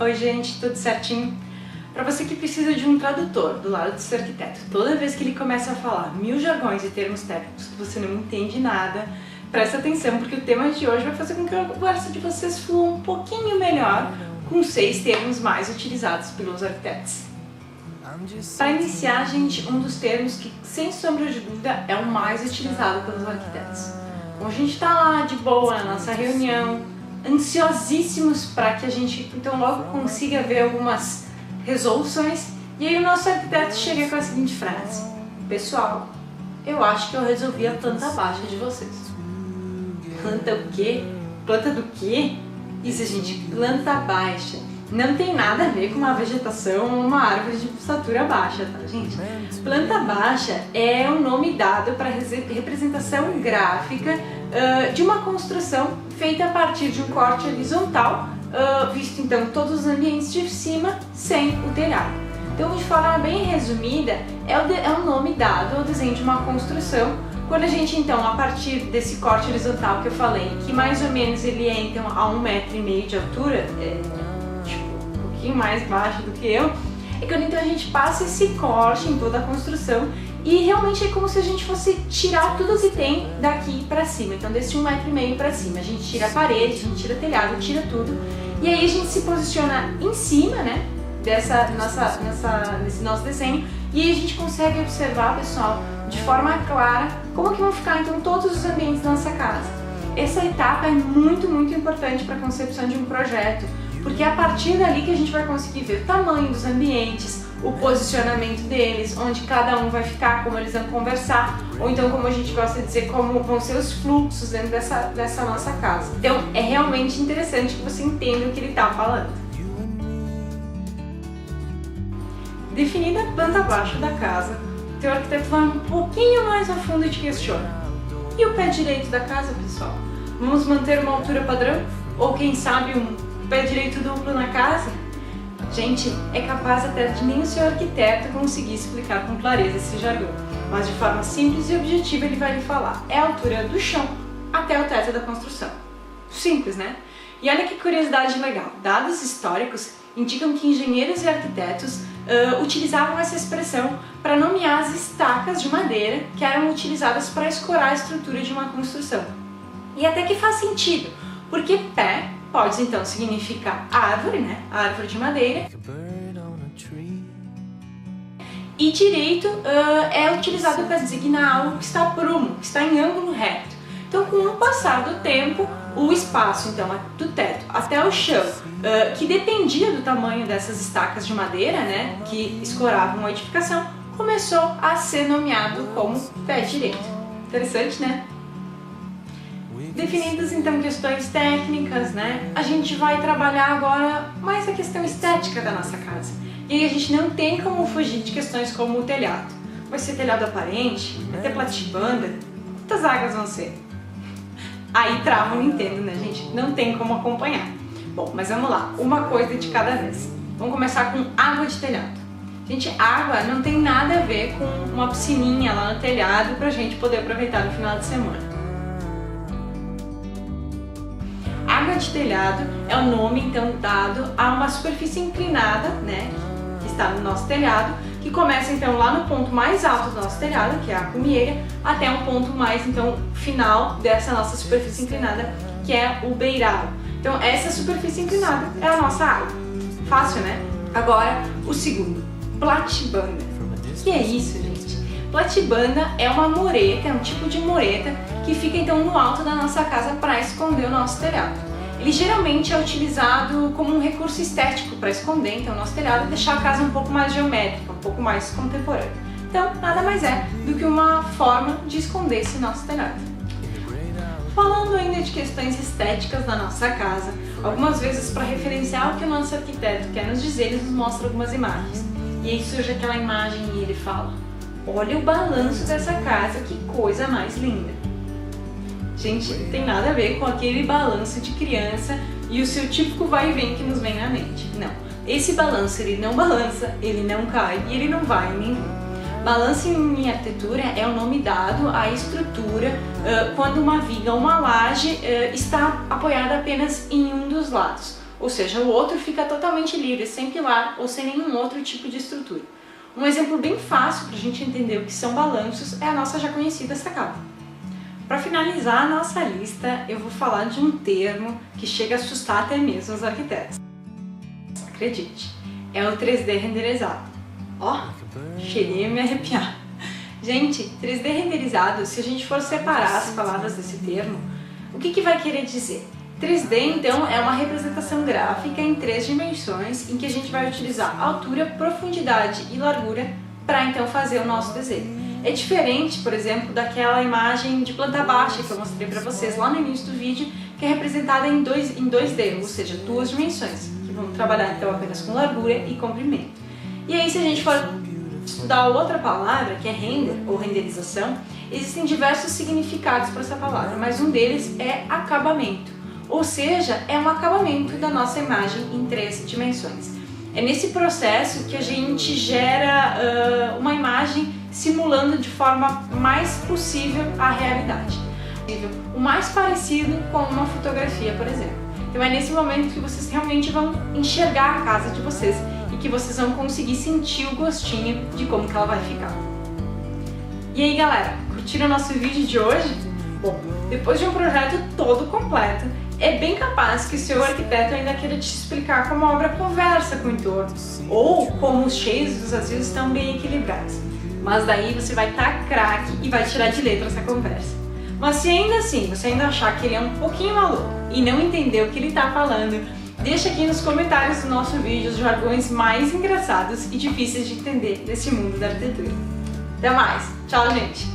Oi gente, tudo certinho? Para você que precisa de um tradutor do lado do seu arquiteto, toda vez que ele começa a falar 1000 jargões e termos técnicos que você não entende nada, presta atenção porque o tema de hoje vai fazer com que a conversa de vocês flua um pouquinho melhor com 6 termos mais utilizados pelos arquitetos. Para iniciar, gente, um dos termos que, sem sombra de dúvida, é o mais utilizado pelos arquitetos. Bom, a gente está lá de boa na nossa reunião, ansiosíssimos para que a gente então logo consiga ver algumas resoluções, e aí o nosso arquiteto chega com a seguinte frase: pessoal, eu acho que eu resolvi a planta baixa de vocês. Planta o quê? Planta do quê? Isso, gente, planta baixa não tem nada a ver com uma vegetação ou uma árvore de estatura baixa, tá, gente? Planta baixa é o nome dado para representação gráfica de uma construção feita a partir de um corte horizontal, visto então todos os ambientes de cima sem o telhado. Então, de forma bem resumida, é o nome dado ao desenho de uma construção, quando a gente então, a partir desse corte horizontal que eu falei, que mais ou menos ele é então a 1,5 metro de altura, um pouquinho mais baixo do que eu, é quando então a gente passa esse corte em toda a construção e realmente é como se a gente fosse tirar tudo que tem daqui pra cima. Então desse 1,5 metro pra cima, a gente tira a parede, a gente tira o telhado, tira tudo, e aí a gente se posiciona em cima, né, nesse nosso desenho, e aí a gente consegue observar, pessoal, de forma clara como que vão ficar então todos os ambientes da nossa casa. Essa etapa é muito importante para a concepção de um projeto, porque é a partir dali que a gente vai conseguir ver o tamanho dos ambientes, o posicionamento deles, onde cada um vai ficar, como eles vão conversar, ou então, como a gente gosta de dizer, como vão ser os fluxos dentro dessa nossa casa. Então é realmente interessante que você entenda o que ele está falando. Definida a planta baixa da casa, o teu arquiteto vai um pouquinho mais a fundo e te questiona: e o pé direito da casa, pessoal? Vamos manter uma altura padrão? Ou quem sabe um pé direito duplo na casa? Gente, é capaz até de nem o seu arquiteto conseguir explicar com clareza esse jargão, mas de forma simples e objetiva ele vai lhe falar: é a altura do chão até o teto da construção. Simples, né? E olha que curiosidade legal, dados históricos indicam que engenheiros e arquitetos utilizavam essa expressão para nomear as estacas de madeira que eram utilizadas para escorar a estrutura de uma construção. E até que faz sentido, porque pé pode então significar árvore, né? Árvore de madeira. E direito é utilizado para designar algo que está prumo, que está em ângulo reto. Então, com o passar do tempo, o espaço então do teto até o chão, que dependia do tamanho dessas estacas de madeira, né, que escoravam a edificação, começou a ser nomeado como pé direito. Interessante, né? Definidas então questões técnicas, né, a gente vai trabalhar agora mais a questão estética da nossa casa. E aí a gente não tem como fugir de questões como o telhado. Vai ser telhado aparente? Vai ter platibanda? Quantas águas vão ser? Aí trava o Nintendo, né, gente? Não tem como acompanhar. Bom, mas vamos lá, uma coisa de cada vez. Vamos começar com água de telhado. Gente, água não tem nada a ver com uma piscininha lá no telhado pra gente poder aproveitar no final de semana. Água de telhado é o nome então dado a uma superfície inclinada, né, que está no nosso telhado, que começa então lá no ponto mais alto do nosso telhado, que é a cumieira, até um ponto mais então final dessa nossa superfície inclinada, que é o beirado. Então essa superfície inclinada é a nossa água. Fácil, né? Agora o segundo, platibanda. O que é isso, gente? Platibanda é uma mureta, é um tipo de mureta que fica então no alto da nossa casa para esconder o nosso telhado. Ele geralmente é utilizado como um recurso estético para esconder então o nosso telhado e deixar a casa um pouco mais geométrica, um pouco mais contemporânea. Então, nada mais é do que uma forma de esconder esse nosso telhado. Falando ainda de questões estéticas da nossa casa, algumas vezes para referenciar o que o nosso arquiteto quer nos dizer, ele nos mostra algumas imagens. E aí surge aquela imagem e ele fala: olha o balanço dessa casa, que coisa mais linda. Gente, não tem nada a ver com aquele balanço de criança e o seu típico vai e vem que nos vem na mente. Não, esse balanço ele não balança, ele não cai e ele não vai nem vem. Balanço em arquitetura é o nome dado à estrutura quando uma viga ou uma laje está apoiada apenas em um dos lados. ou seja, o outro fica totalmente livre, sem pilar ou sem nenhum outro tipo de estrutura. Um exemplo bem fácil para a gente entender o que são balanços é a nossa já conhecida sacada. Para finalizar a nossa lista, eu vou falar de um termo que chega a assustar até mesmo os arquitetos. Acredite, é o 3D renderizado. Ó, cheguei a me arrepiar. Gente, 3D renderizado, se a gente for separar as palavras desse termo, o que vai querer dizer? 3D, então, é uma representação gráfica em 3 dimensões em que a gente vai utilizar altura, profundidade e largura para então fazer o nosso desenho. É diferente, por exemplo, daquela imagem de planta baixa que eu mostrei para vocês lá no início do vídeo, que é representada em 2D, ou seja, 2 dimensões, que vão trabalhar então apenas com largura e comprimento. E aí, se a gente for estudar outra palavra, que é render ou renderização, existem diversos significados para essa palavra, mas um deles é acabamento, ou seja, é um acabamento da nossa imagem em 3 dimensões. É nesse processo que a gente gera uma imagem simulando de forma mais possível a realidade, o mais parecido com uma fotografia, por exemplo. Então é nesse momento que vocês realmente vão enxergar a casa de vocês e que vocês vão conseguir sentir o gostinho de como que ela vai ficar. E aí, galera, curtiram o nosso vídeo de hoje? Bom, depois de um projeto todo completo, é bem capaz que o seu arquiteto ainda queira te explicar como a obra conversa com o entorno, ou como os cheios dos vazios estão bem equilibrados. Mas daí você vai estar craque e vai tirar de letra essa conversa. Mas se ainda assim você ainda achar que ele é um pouquinho maluco e não entender o que ele está falando, deixa aqui nos comentários do nosso vídeo os jargões mais engraçados e difíceis de entender desse mundo da arquitetura. Até mais! Tchau, gente!